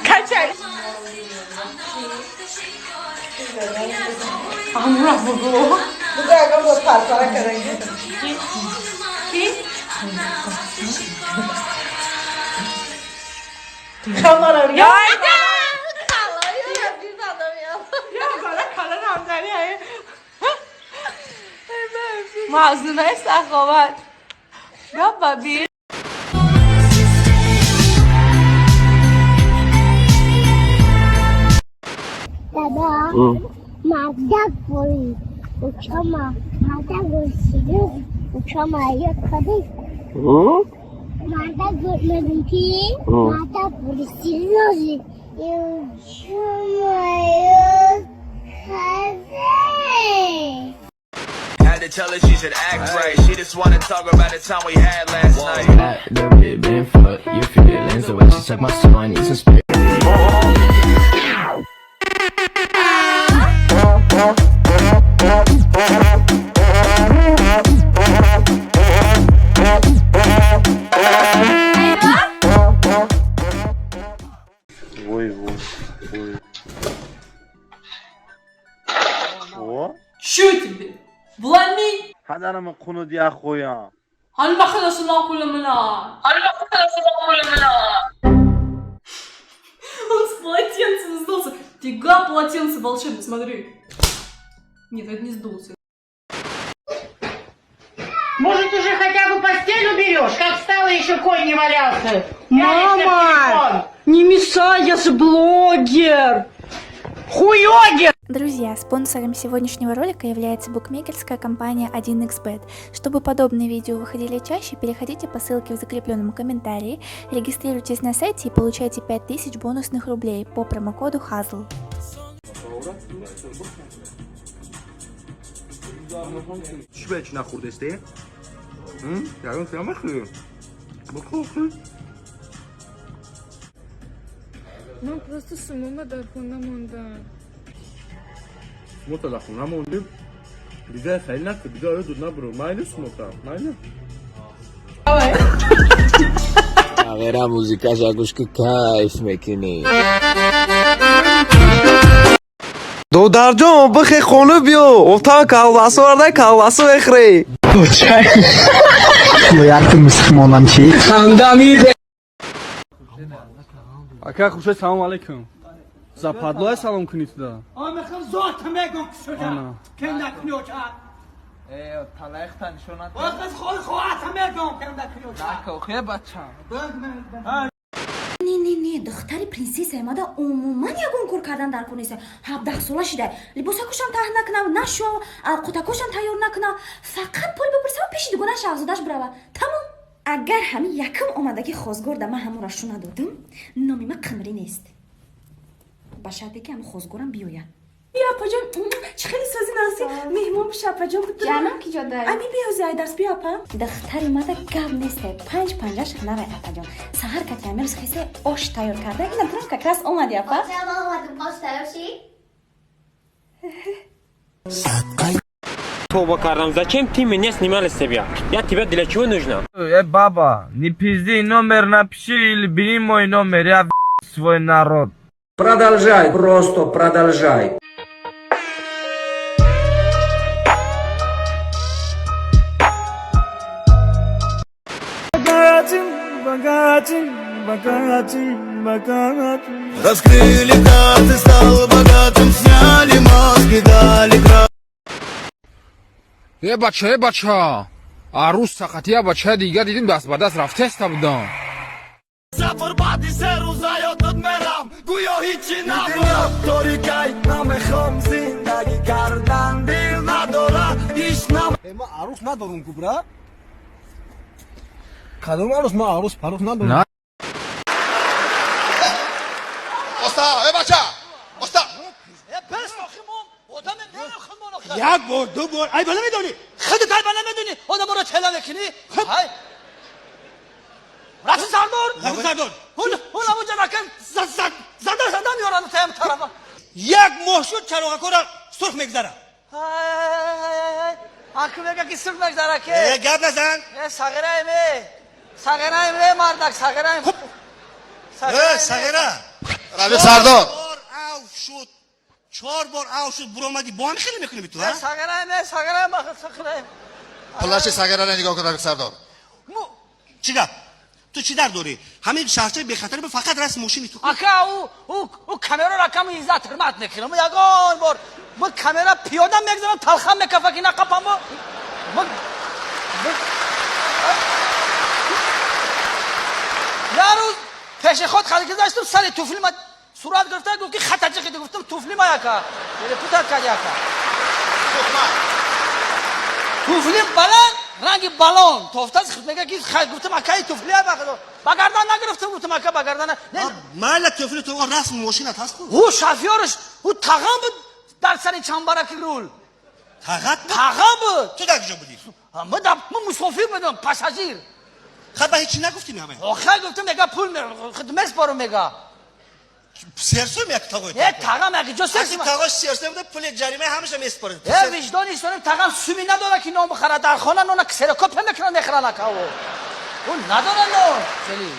Kaçar. Allah bu. Bu da agam bu para karenge. Ki? Kamera ya. معذوره سخاوت یا بابی دادا مدد بوری uçama mada görüşürüz uçama yok kadın mada görmedim ki mada görüşürüz uçama yok kadın. Had to tell her she should act right. She just wanna talk about the time we had last night. That little bit been fuck your feelings. The way she suck my soul, I need some spit. Что тебе? Влами? هذا أنا من قنود يا أخويا. هل ما خلصنا كل منا؟ Он с полотенцем сдулся. Фига полотенце волшебное, смотри. Нет, это не сдулся. Может, уже хотя бы постель уберешь? Как встала, еще конь не валялся. Мама! Не мешай, я же блогер! Хуёгер! Друзья, спонсором сегодняшнего ролика является букмекерская компания 1xbet. Чтобы подобные видео выходили чаще, переходите по ссылке в закрепленном комментарии, регистрируйтесь на сайте и получайте 5000 бонусных рублей по промокоду ХазлShow. من просто с умом در خونه موندم. مطلع خونه موندیم دیگه خیلی نکن دیگه آره دود نبرو مایلی سموکم مایلی Agora música já gosto que cai, mequini. دودر جان بخی خونه بیا افتان کالباسو ورده کالباسو بخری باید مسلمانم چی؟ خنده میده اکا خوشه سلام علیکم زپادلوه سلام کنید دا آمخم زات میگم که شده کنده کنیو کرد طلایختن شونت وقت خواهد میگم کنده کنیو کرد نکو خیلی بچه не духтари принсеса мада умуман ягон кор кардан дар кунеса 17 сола шида либосакушам таҳ накунам нашо қутакушам тайёр накунам фақат пул бипурсам пеши дугона шаҳзодаш бурава тамом агар ҳамин якум омадаги хозгорда ман ҳамонро шуна додам номи ман қимрӣ нест ба шарте ки ҳамин хозгорам биёяд бия апаҷон чӣ хеле сӯзи наси меҳмон биша апаҷон ҷанам ки ҷода ами биёзи айдарс биё апа духтари мада гап несте 5 панҷаш навай апаҷон саҳар кати амирӯз хесе ош тайёр карда ина бурам как раз омади апа ош тайёр ши Тоба кардам, зачем ты меня снимали с себя? Я тебя для чего нужна? Баба, не пизди, номер напиши или бери мой номер, я свой народ. Продолжай, просто продолжай. Раскрыли карты, стал богатым, сняли маски, дали краску. бача арус сақати я бача дига дидим даст ба даст рафтеста будам Сафар баъди се рӯза ёдод мерам гӯё ҳичи набудам торикай намехом зиндагӣ кардан дил надорад иш нам ما عروس ندارم کبرا کدوم عروس ما عروس پروس ندارم استا ای بچا استا یک بار دو بار ای بله میدونی خودت ای بله میدونی آدم رو چلا بکنی های رفت سردار اون همونجا نکن زنده میارن تایم طرفا یک محشود چراغ کورا سرخ میگذاره حکم میگه که سرخ میگذاره که گپ نزن صغیره ایمه مردک صغیره ایمه صغیره روی سردار 4 بار او شد برآمدی با هم خیلی میکنی به تو ها سگره پلاش سگره را نگاه کن روی سردار چیکار تو چی در داری همین شهرچه بی خطر به فقط رسم ماشینی تو اکا او کامera را کم عزت حرمت نکنم یگان بار من کامera پیاده میگذارم تلخم میکفکی نقپم یه روز پیش خود خالی که داشتم سر توفلی ما صورت گرفته گفت که خطا چه گفتم توفلی ما یکا پوتت کردی یکا توفلی بلند رنگ بالون توفتاز خود میگه که گفتم اکای توفلی بگردن نگرفتم گفتم اکا بگردن مال توفلی تو رسم ماشینت هست او شافیارش او تغام بود در سر چنبرکی رول تغام بود تو در کجا بودی من مسافر بودم پاساژیر خب به هیچی نگفتی همه آخه گفتم میگه پول خدمت بارم میگه سرسو میگه تاگوی تغام میگه جو سرسی تاگوش سرسو بوده پول جریمه همیشه میسپاره وجدان ایشون تغام سومی نداره که نام بخره در خانه نون کسرکوپ نمیکنه نخره نکاو اون نداره نون خیلی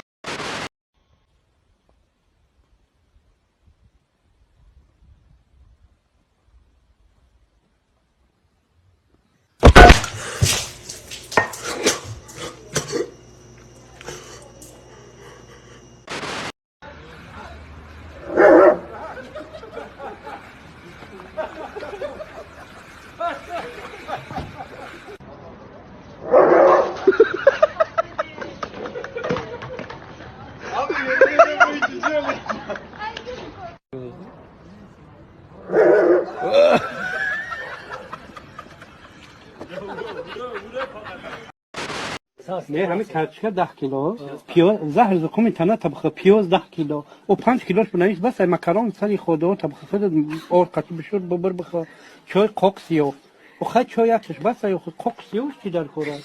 نه همین کرچکه 10 کیلو پیاز زهر زکوم تنه طبخه پیاز 10 کیلو و 5 کیلوش بنویس بس مکرون سری خدا طبخه خود اور قطع بشور ببر بخه چای قاقسیو و خد چای یکش بس خود قاقسیوش چی در خوره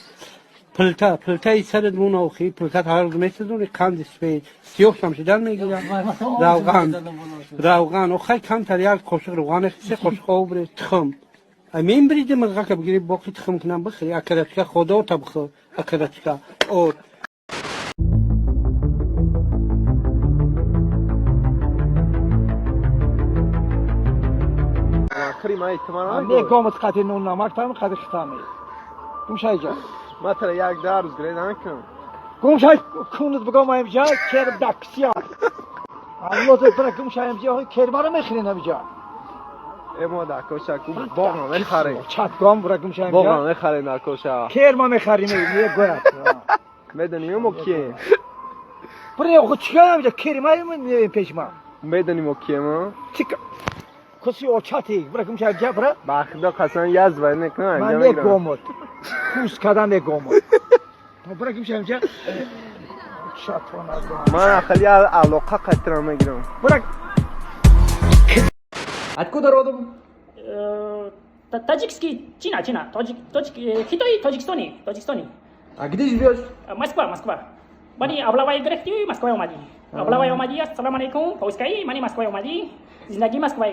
پلتا سر دون اوخی پلتا هر میسدون کاند سپی سیوش هم شدن میگیرن روغن و خد کم تر یک قاشق روغن سه قاشق آب تخم امین برید مغا که بگیری باقی تخم کنم بخری اکرچکه خدا طبخه اکرچکه اور نه قامت قطع نون نمک تام قطع ختامه گمشای جا ما ترى یک درس گرید نکن گمشای کونت بگم اینجا کرب دکسیا الله تو برای گمشای اینجا کربارو میخرین اینجا اما در کوشا کو باغ میخره چتگام برای گمشای اینجا باغ میخره در کوشا کرما میخریم یه گویت میدونی ما کیه برای خود چیکار اینجا کرما من پیش ما میدونی ما کیه ما چیکار کسی اوچاتی برای گمشای اینجا برای بخدا قسم یز باید نکنه من نگمت کوس کدام نگمت برای گمشای اینجا من خیلی علاقه قطره میگیرم برای Откуда родом? Таджикский, Чина. Хитой, Таджикистане. А где живешь? Москва. Мани облавай грехти, Москва умади. Облавай умади, ассаламу алейкум, пускай, мани Москва умади. Зиндаги Москва.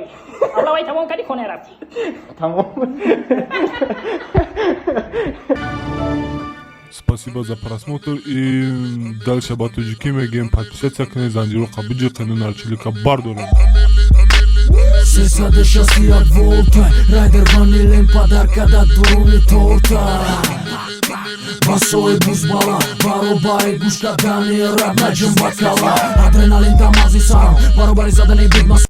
Облавай тамон кади коне рафти. Тамон. Спасибо за просмотр и дальше об Тоҷики мегем. Подписаться к занҷиру қабиҷи қанун арчилика бардорем. 360 volta Райдер ванилин подарка да дуруни торта Басои бузбала Баробари гӯш кардани раб наҷм бакала Адреналин дамази сарм Баробари задани бигмас